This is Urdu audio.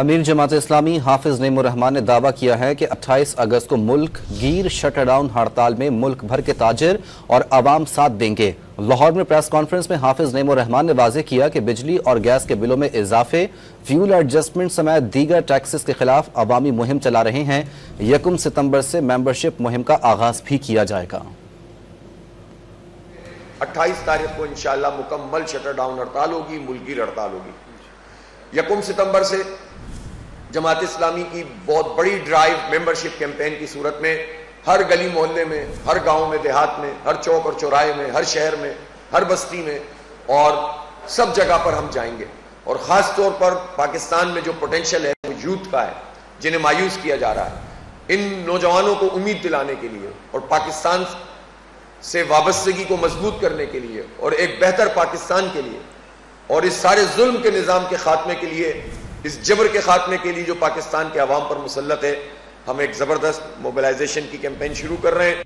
امیر جماعت اسلامی حافظ نعیم الرحمان نے دعویٰ کیا ہے کہ 28 اگست کو ملک گیر شٹر ڈاؤن ہڑتال میں ملک بھر کے تاجر اور عوام ساتھ دیں گے۔ لاہور میں پریس کانفرنس میں حافظ نعیم الرحمان نے واضح کیا کہ بجلی اور گیس کے بلوں میں اضافے، فیول ایڈجسٹمنٹ سمیت دیگر ٹیکسز کے خلاف عوامی مہم چلا رہے ہیں۔ 1 ستمبر سے ممبرشپ مہم کا آغاز بھی کیا جائے گا۔ 28 تاریخ کو انشاءاللہ مکمل شٹر ڈاؤن ہڑتال ہوگی، ملک گیر ہڑتال ہوگی۔ 1 ستمبر سے جماعت اسلامی کی بہت بڑی ڈرائیو ممبرشپ کیمپین کی صورت میں ہر گلی محلے میں، ہر گاؤں میں، دیہات میں، ہر چوک اور چوراہے میں، ہر شہر میں، ہر بستی میں اور سب جگہ پر ہم جائیں گے۔ اور خاص طور پر پاکستان میں جو پوٹینشل ہے وہ یوتھ کا ہے، جنہیں مایوس کیا جا رہا ہے۔ ان نوجوانوں کو امید دلانے کے لیے اور پاکستان سے وابستگی کو مضبوط کرنے کے لیے اور ایک بہتر پاکستان کے لیے اور اس سارے ظلم کے نظام کے خاتمے کے لیے، اس جبر کے خاتمے کے لیے جو پاکستان کے عوام پر مسلط ہے، ہم ایک زبردست موبلائزیشن کی کیمپین شروع کر رہے ہیں۔